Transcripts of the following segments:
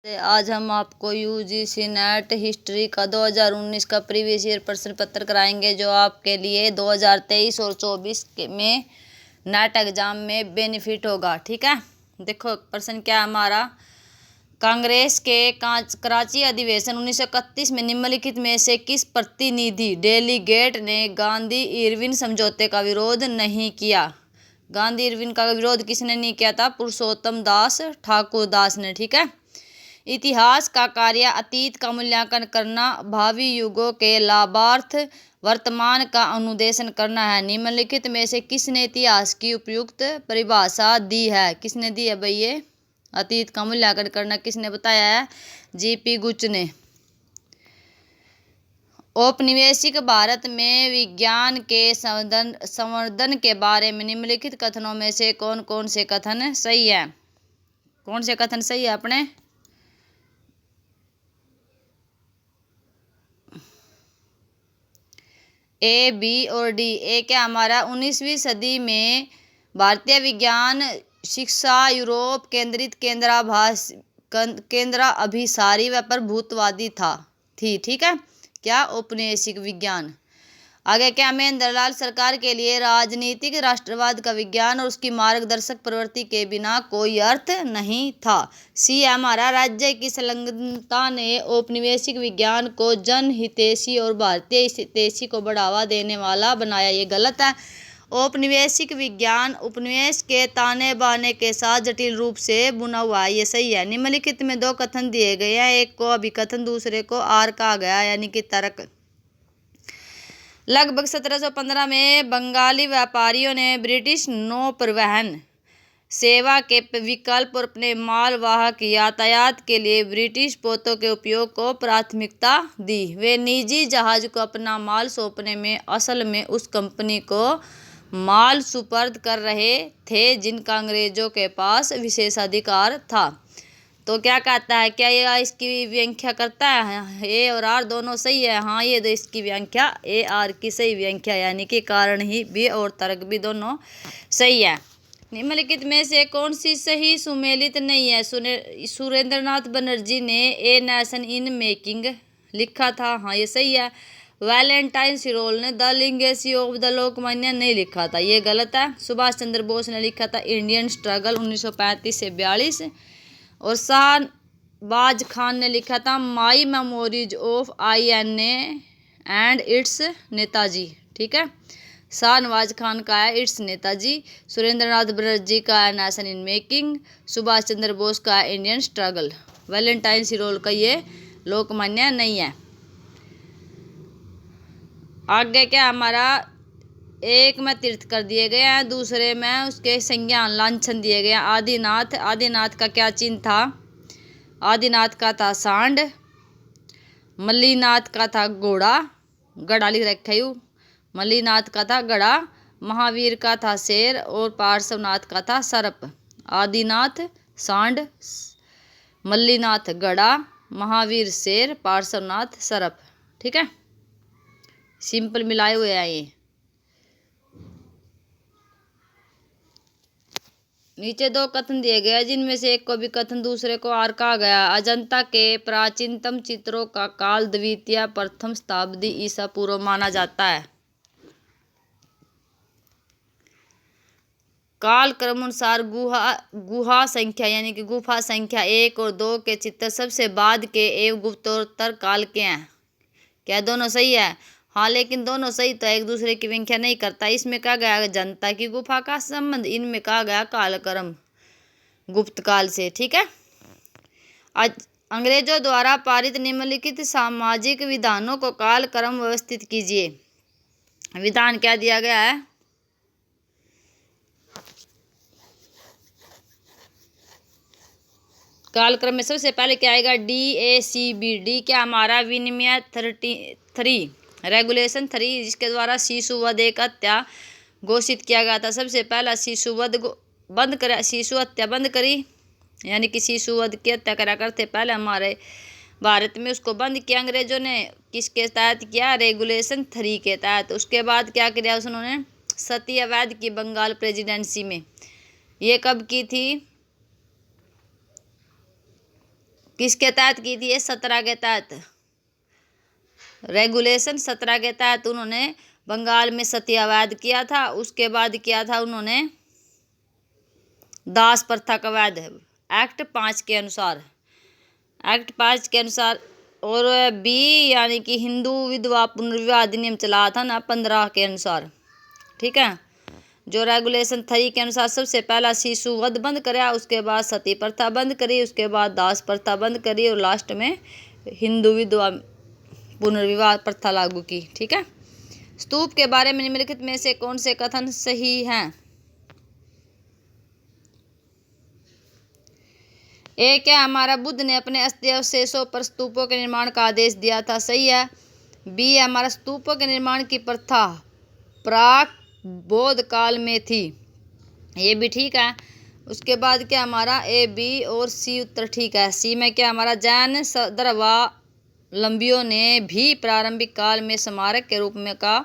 आज हम आपको यूजीसी नेट हिस्ट्री का 2019 का प्रीवियस ईयर प्रश्न पत्र कराएंगे, जो आपके लिए 2023 और 24 में नेट एग्जाम में बेनिफिट होगा। ठीक है, देखो प्रश्न क्या है हमारा। कांग्रेस के कराची अधिवेशन 1931 में निम्नलिखित में से किस प्रतिनिधि डेलीगेट ने गांधी इरविन समझौते का विरोध नहीं किया? गांधी इरविन का विरोध किसने नहीं किया था? पुरुषोत्तम दास ठाकुर दास ने। ठीक है, इतिहास का कार्य अतीत का मूल्यांकन करना, भावी युगों के लाभार्थ वर्तमान का अनुदेशन करना है। निम्नलिखित में से किसने इतिहास की उपयुक्त परिभाषा दी है? किसने दी है भाई? ये अतीत का मूल्यांकन करना किसने बताया है? जीपी गुच ने। औपनिवेशिक भारत में विज्ञान के संवर्धन के बारे में निम्नलिखित कथनों में से कौन कौन से कथन सही है? कौन से कथन सही है अपने? ए, बी और डी। ए क्या हमारा? 19वीं सदी में भारतीय विज्ञान शिक्षा यूरोप केंद्रित केंद्राभिसारी व प्रभुत्ववादी थी। ठीक है, क्या? औपनिवेशिक विज्ञान। आगे क्या? महेंद्रलाल सरकार के लिए राजनीतिक राष्ट्रवाद का विज्ञान और उसकी मार्गदर्शक प्रवृत्ति के बिना कोई अर्थ नहीं था। सी हमारा, राज्य की संलग्नता ने औपनिवेशिक विज्ञान को जनहितैषी और भारतीय हितैषी को बढ़ावा देने वाला बनाया। ये गलत है। औपनिवेशिक विज्ञान उपनिवेश के ताने बाने के साथ जटिल रूप से बुना हुआ है। ये सही है। निम्नलिखित में दो कथन दिए गए हैं, एक को अभिकथन, दूसरे को आर कहा गया, यानी कि तर्क। लगभग 1715 में बंगाली व्यापारियों ने ब्रिटिश नौ परिवहन सेवा के विकल्प और अपने मालवाहक यातायात के लिए ब्रिटिश पोतों के उपयोग को प्राथमिकता दी। वे निजी जहाज को अपना माल सौंपने में असल में उस कंपनी को माल सुपर्द कर रहे थे जिनका अंग्रेजों के पास विशेषाधिकार था। तो क्या कहता है? क्या ये इसकी व्याख्या करता है? ए और आर दोनों सही है। हाँ, ये दो इसकी व्याख्या ए आर की सही व्याख्या, यानी कि कारण ही भी और तर्क भी दोनों सही है। निम्नलिखित में से कौन सी सही सुमेलित नहीं है? सुरेंद्रनाथ बनर्जी ने ए नेशन इन मेकिंग लिखा था। हाँ, ये सही है। वैलेंटाइन सिरोल ने द लिंगेसी ऑफ द लोकमान्य नहीं लिखा था। ये गलत है। सुभाष चंद्र बोस ने लिखा था इंडियन स्ट्रगल 1935 से 42। और शाहनवाज खान ने लिखा था माई memories of INA and it's Netaji. ठीक है, शाहनवाज खान का है इट्स नेताजी, सुरेंद्रनाथ बनर्जी का है nation in making, Subhash Chandra Bose का है इंडियन स्ट्रगल। वैलेंटाइन सिरोल का ये लोकमान्य नहीं है। आगे क्या हमारा? एक में तीर्थ कर दिए गए हैं, दूसरे में उसके संज्ञान लांछन दिए गए हैं। आदिनाथ, आदिनाथ का क्या चिन्ह था? आदिनाथ का था सांड, मल्लीनाथ का था घोड़ा, गड़ा लिख रखा है। मल्लीनाथ का था गड़ा, महावीर का था शेर और पार्श्वनाथ का था सर्प। आदिनाथ सांड, मल्लीनाथ गड़ा, महावीर शेर, पार्श्वनाथ सर्प। ठीक है, सिंपल मिलाए हुए हैं ये। नीचे दो कथन दिए गए जिनमें से एक को भी कथन दूसरे को आर कहा गया। अजंता के प्राचीनतम चित्रों का काल द्वितीय प्रथम शताब्दी ईसा पूर्व माना जाता है। काल क्रमानुसार गुहा संख्या यानी कि गुफा संख्या 1 और 2 के चित्र सबसे बाद के एवं गुप्तोत्तर काल के हैं। क्या दोनों सही है? हाँ, लेकिन दोनों सही तो एक दूसरे की व्याख्या नहीं करता। इसमें कहा गया जनता की गुफा का संबंध, इनमें कहा गया कालक्रम गुप्त काल से। ठीक है, आज अंग्रेजों द्वारा पारित निम्नलिखित सामाजिक विधानों को कालक्रम व्यवस्थित कीजिए। विधान क्या दिया गया है? कालक्रम में सबसे पहले क्या आएगा? DACB। डी क्या हमारा? विनिमय 33 रेगुलेशन 3, जिसके द्वारा शिशुवध एक हत्या घोषित किया गया था। सबसे पहला शिशुवध बंद करा, शिशु हत्या बंद करी, यानी कि शिशुवध की हत्या करा करते पहले हमारे भारत में, उसको बंद किया अंग्रेजों ने। किसके तहत किया? रेगुलेशन 3 के तहत। उसके बाद क्या किया उन्होंने? सती अवैध की बंगाल प्रेसिडेंसी में। ये कब की थी? किसके तहत की थी ये? 17 के तहत, रेगुलेशन 17 के तहत उन्होंने बंगाल में सती अवैध किया था। उसके बाद किया था उन्होंने दास प्रथा का वैध, एक्ट 5 के अनुसार, एक्ट 5 के अनुसार। और बी यानी कि हिंदू विधवा पुनर्विवाह अधिनियम चला था ना 15 के अनुसार, ठीक है, जो रेगुलेशन 3 के अनुसार सबसे पहला शिशु वध बंद कराया, उसके बाद सती प्रथा बंद करी, उसके बाद दास प्रथा बंद करी और लास्ट में हिंदू विधवा पुनर्विवाह प्रथा लागू की, ठीक है। स्तूप के बारे में निम्नलिखित में से कौन से कथन सही हैं? ए क्या हमारा बुद्ध ने अपने अस्थि अवशेषों पर स्तूपों के निर्माण का आदेश दिया था, सही है। बी हमारा स्तूपों के निर्माण की प्रथा प्राक बौद्ध काल में थी, ये भी ठीक है। उसके बाद क्या हमारा ए बी और सी उत्तर ठीक है। सी में क्या हमारा जैन धर्मावलंबियों ने भी प्रारंभिक काल में स्मारक के रूप में का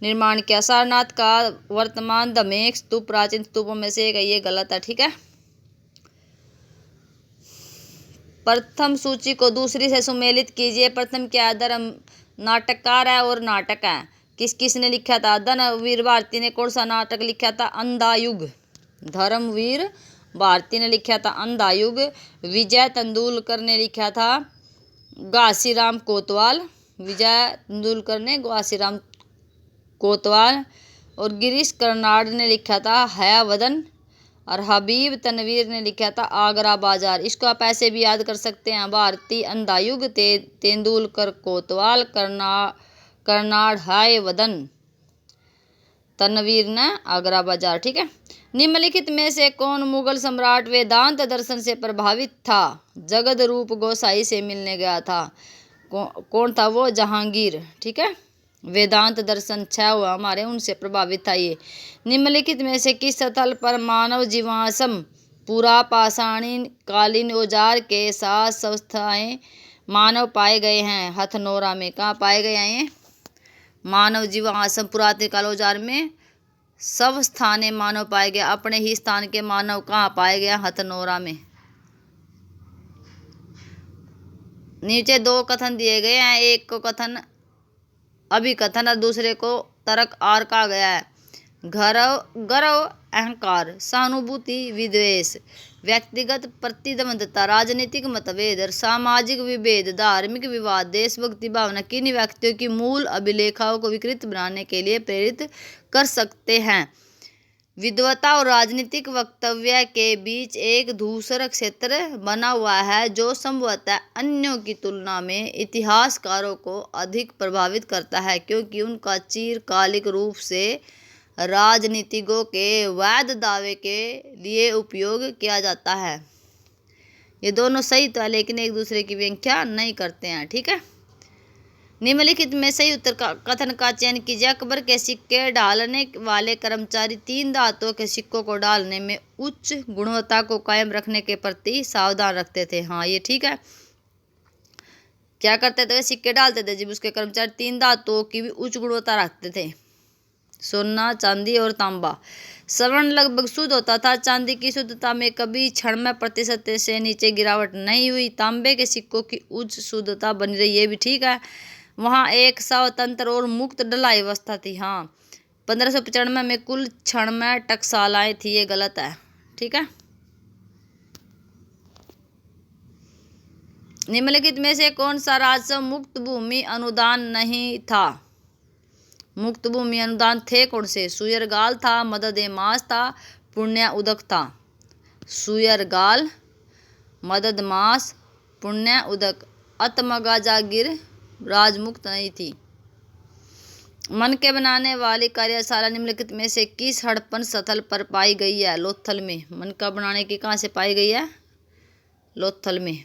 निर्माण किया। सारनाथ का वर्तमान दमेक स्तूप प्राचीन स्तूपों में से एक है, ये गलत है, ठीक है। प्रथम सूची को दूसरी से सुमेलित कीजिए। प्रथम क्या है? धर्म नाटककार है और नाटक है। किसने लिखा था? धर्मवीर भारती ने कौन सा नाटक लिखा था? अंधा युग। धर्मवीर भारती ने लिखा था अंधा युग। विजय तेंदुलकर ने लिखा था घासीराम कोतवाल। विजय तेंदुलकर ने घासीराम कोतवाल। और गिरीश कर्नाड ने लिखा था हयावदन। और हबीब तनवीर ने लिखा था आगरा बाजार। इसको आप ऐसे भी याद कर सकते हैं, भारती अंधा युग, तेंदुलकर कोतवाल, कर्नाड हयावदन, तनवीर ने आगरा बाजार, ठीक है। निम्नलिखित में से कौन मुगल सम्राट वेदांत दर्शन से प्रभावित था? जगद रूप गोसाई से मिलने गया था। कौन था वो? जहांगीर, ठीक है। वेदांत दर्शन 6 हुआ हमारे, उनसे प्रभावित था ये। निम्नलिखित में से किस स्थल पर मानव जीवाश्म पूरा पाषाणी कालीन औजार के साथ संस्थाएं मानव पाए गए हैं? हथनोरा में। कहाँ पाए गए हैं ये? मानव जीवाश्म पुरातन काल औजार में सब स्थाने मानव पाए गए। अपने ही स्थान के मानव कहाँ पाए गए? हथनोरा में। नीचे 2 कथन दिए गए हैं, एक को कथन अभिकथन और दूसरे को तर्क आर कहा गया है। गर्व, अहंकार, सहानुभूति, विद्वेष, व्यक्तिगत प्रतिद्वंदता, राजनीतिक मतभेद और सामाजिक विभेद, धार्मिक विवाद, देशभक्ति भावना किन व्यक्तियों की मूल अभिलेखाओं को विकृत बनाने के लिए प्रेरित कर सकते हैं? विद्वता और राजनीतिक वक्तव्य के बीच एक धूसर क्षेत्र बना हुआ है जो संभवतः अन्यों की तुलना में इतिहासकारों को अधिक प्रभावित करता है, क्योंकि उनका चिरकालिक रूप से राजनीतिज्ञों के वैध दावे के लिए उपयोग किया जाता है। ये दोनों सही तो है, लेकिन एक दूसरे की व्याख्या नहीं करते हैं, ठीक है। निम्नलिखित में सही उत्तर का कथन का चयन कीजिए। अकबर के सिक्के डालने वाले कर्मचारी 3 धातुओं के सिक्कों को डालने में उच्च गुणवत्ता को कायम रखने के प्रति सावधान रखते थे। हाँ, ये ठीक है। क्या करते थे? सिक्के डालते थे जब उसके कर्मचारी 3 धातुओं की भी उच्च गुणवत्ता रखते थे, सोना, चांदी और तांबा। स्वर्ण लगभग शुद्ध होता था। चांदी की शुद्धता में कभी क्षण में प्रतिशत से नीचे गिरावट नहीं हुई। तांबे के सिक्कों की उच्च शुद्धता बनी रही, ये भी ठीक है। वहाँ एक स्वतंत्र और मुक्त ढलाई व्यवस्था थी। हाँ, 1595 में कुल क्षण में टकसालें थी, ये गलत है, ठीक है। निम्नलिखित में से कौन सा राजस्व मुक्त भूमि अनुदान नहीं था? मुक्त भूमि अनुदान थे कौन से? सुयरगाल था, मदद मास था, पुण्य उदक था। सुयरगाल, मदद मास, पुण्य उदक। अतमगा जागीर राजमुक्त नहीं थी। मन के बनाने वाली कार्यशाला निम्नलिखित में से किस हड़प्पन स्थल पर पाई गई है? लोथल में। मन का बनाने की कहाँ से पाई गई है? लोथल में।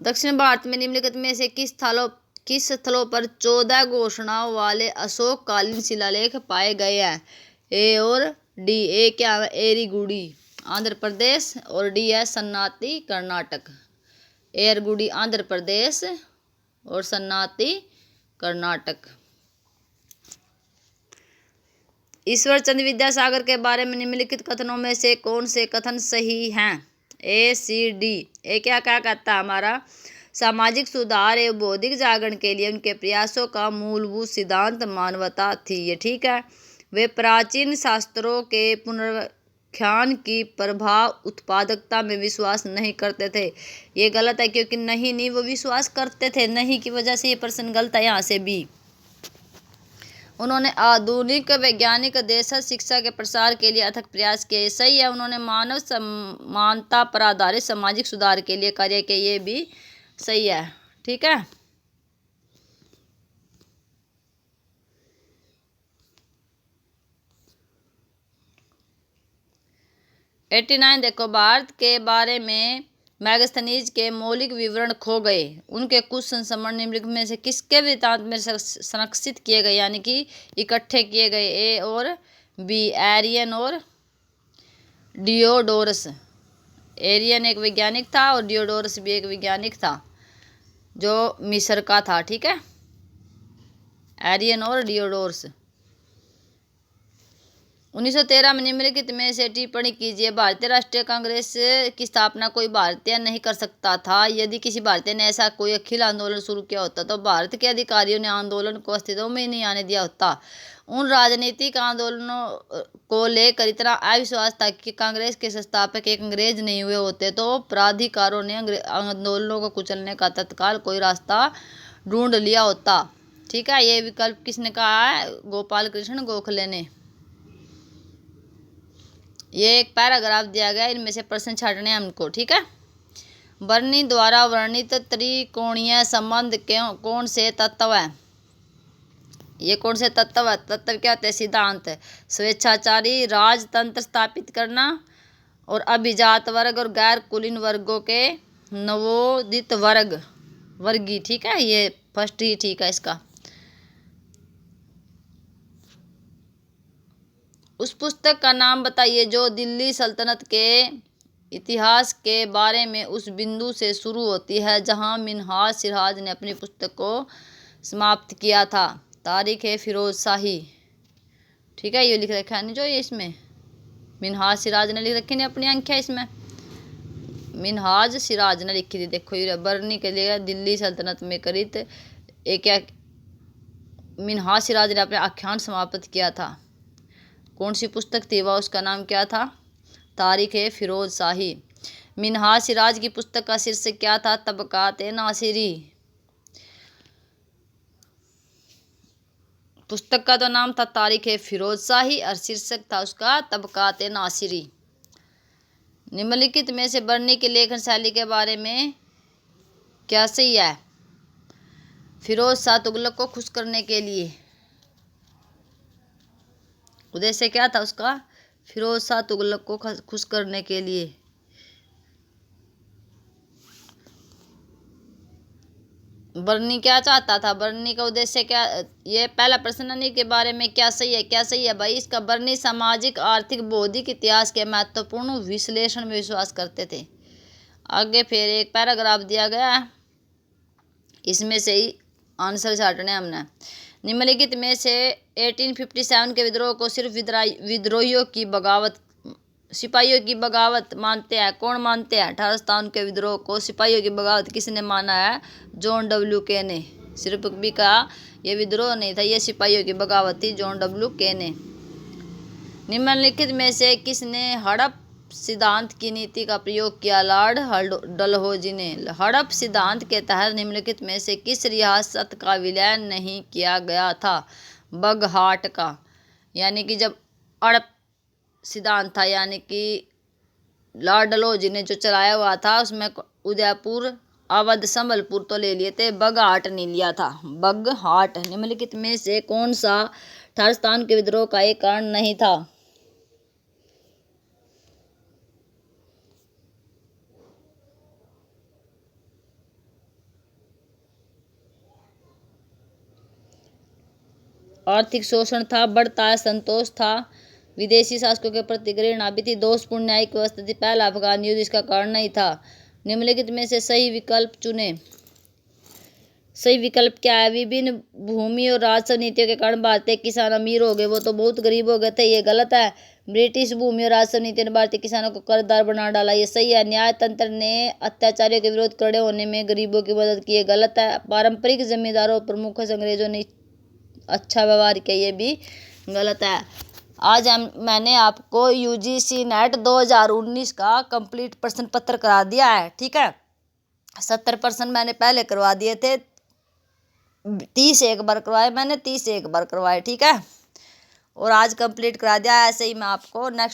दक्षिण भारत में निम्नलिखित में से किस स्थलों पर 14 घोषणाओं वाले अशोककालीन शिलालेख पाए गए हैं? ए और डी। ए क्या है? एरीगुड़ी आंध्र प्रदेश और डी है सन्नाती कर्नाटक। एरगुड़ी आंध्र प्रदेश और सन्नाती कर्नाटक। ईश्वर चंद्र विद्यासागर के बारे में निम्नलिखित कथनों में से कौन से कथन सही हैं? ACD। ये क्या क्या कहता है हमारा? सामाजिक सुधार एवं बौद्धिक जागरण के लिए उनके प्रयासों का मूलभूत सिद्धांत मानवता थी। ये ठीक है। वे प्राचीन शास्त्रों के पुनर्व्याख्यान की प्रभाव उत्पादकता में विश्वास नहीं करते थे। ये गलत है, क्योंकि नहीं वो विश्वास करते थे, नहीं की वजह से ये प्रश्न गलत है। यहाँ से भी उन्होंने आधुनिक वैज्ञानिक देशज शिक्षा के प्रसार के लिए अथक प्रयास किए। सही है। उन्होंने मानव समानता पर आधारित सामाजिक सुधार के लिए कार्य किए। ये भी सही है। ठीक है। 89 देखो, भारत के बारे में मैगस्थनीज के मौलिक विवरण खो गए। उनके कुछ संस्मरण निम्नलिखित में से किसके वृत्तांत में संरक्षित किए गए, यानी कि इकट्ठे किए गए? ए और बी, एरियन और डियोडोरस। एरियन एक वैज्ञानिक था और डियोडोरस भी एक वैज्ञानिक था जो मिस्र का था। ठीक है। एरियन और डियोडोरस। 1913 में निम्नलिखित में से टिप्पणी कीजिए। भारतीय राष्ट्रीय कांग्रेस की स्थापना कोई भारतीय नहीं कर सकता था। यदि किसी भारतीय ने ऐसा कोई अखिल आंदोलन शुरू किया होता तो भारत के अधिकारियों ने आंदोलन को अस्तित्व में नहीं आने दिया होता। उन राजनीतिक आंदोलनों को लेकर इतना अविश्वास था कि कांग्रेस के संस्थापक एक अंग्रेज नहीं हुए होते तो प्राधिकारों ने आंदोलनों को कुचलने का तत्काल कोई रास्ता ढूंढ लिया होता। ठीक है। ये विकल्प किसने कहा है? गोपाल कृष्ण गोखले ने। ये एक पैराग्राफ दिया गया, इनमें से प्रश्न छाटने हैं हमको। ठीक है। बर्नी द्वारा वर्णित त्रिकोणीय संबंध कौन से तत्व है? ये कौन से तत्व है? तत्व क्या होते हैं? सिद्धांत। स्वेच्छाचारी राजतंत्र स्थापित करना और अभिजात वर्ग और गैर कुलीन वर्गों के नवोदित वर्गी। ठीक है। ये फर्स्ट ही ठीक है इसका। उस पुस्तक का नाम बताइए जो दिल्ली सल्तनत के इतिहास के बारे में उस बिंदु से शुरू होती है जहां मिन्हाज सिराज ने अपनी पुस्तक को समाप्त किया था। तारीख है फिरोज शाही। ठीक है। ये लिख रखा है नहीं जो ये इसमें मिन्हाज सिराज ने लिख रखी नहीं, अपनी अंख्या इसमें मिन्हाज सिराज ने लिखी थी। देखो ये बरनी के लिए दिल्ली सल्तनत में करित एक क्या मिन्हाज सिराज ने अपने आख्यान समाप्त किया था। कौन सी पुस्तक थी वह? उसका नाम क्या था? तारीख है फिरोज शाही। मिन्हाज सिराज की पुस्तक का शीर्षक क्या था? तबकात-ए नासिरी। पुस्तक का तो नाम था तारीख है फिरोज शाही और शीर्षक था उसका तबकात-ए नासिरी। निम्नलिखित में से बर्नी की लेखन शैली के बारे में क्या सही है? फिरोज शाह तुगलक को खुश करने के लिए उद्देश्य क्या था उसका? फिरोज शाह तुगलक को खुश करने के लिए। बर्नी क्या चाहता था? बर्नी का उद्देश्य क्या? ये पहला प्रश्न के बारे में क्या सही है? क्या सही है भाई इसका? बर्नी सामाजिक आर्थिक बौद्धिक इतिहास के महत्वपूर्ण विश्लेषण में विश्वास करते थे। आगे फिर एक पैराग्राफ दिया गया है, इसमें से ही आंसर छाटने हमने। निम्नलिखित में से 1857 के विद्रोह को सिर्फ विद्रोहियों की बगावत सिपाहियों की बगावत मानते हैं। कौन मानते हैं? 1857 के विद्रोह को सिपाहियों की बगावत किसने माना है? जॉन डब्ल्यू के ने। सिर्फ भी कहा यह विद्रोह नहीं था, यह सिपाहियों की बगावत थी, जॉन डब्ल्यू के ने। निम्नलिखित में से किसने हड़प सिद्धांत की नीति का प्रयोग किया? लॉर्ड डलहौजी ने। हड़प सिद्धांत के तहत निम्नलिखित में से किस रियासत का विलय नहीं किया गया था? बगहाट का। यानी कि जब हड़प सिद्धांत था, यानी कि लॉर्ड डलहौजी ने जो चलाया हुआ था, उसमें उदयपुर अवध संबलपुर तो ले लिए थे, बगहाट नहीं लिया था। बगहाट। निम्नलिखित में से कौन सा ठारस्तान के विद्रोह का एक कारण नहीं था? आर्थिक शोषण था, बढ़ता असंतोष था, विदेशी शासकों के प्रति घृणा भी थी, दोषपूर्ण न्यायिक व्यवस्था थी, पहला अफगान युद्ध इसका कारण नहीं था। निम्नलिखित में से सही विकल्प चुने। सही विकल्प क्या है? विभिन्न भूमि और राजस्व नीतियों के कारण भारतीय किसान अमीर हो गए, वो तो बहुत गरीब हो गए थे, ये गलत है। ब्रिटिश भूमि और राजस्व नीति ने भारतीय किसानों को कर्जदार बना डाला, ये सही है। न्यायतंत्र ने अत्याचारियों के विरोध खड़े होने में गरीबों की मदद की, ये गलत है। पारंपरिक जमींदारों और प्रमुखों से अंग्रेजों ने अच्छा व्यवहार किया, ये भी गलत है। आज मैंने आपको यूजीसी नेट 2019 का कंप्लीट प्रश्न पत्र करा दिया है, ठीक है। 70% मैंने पहले करवा दिए थे, 30 एक बार करवाए मैंने, 30 एक बार करवाए, ठीक है। और आज कंप्लीट करा दिया। ऐसे ही मैं आपको नेक्स्ट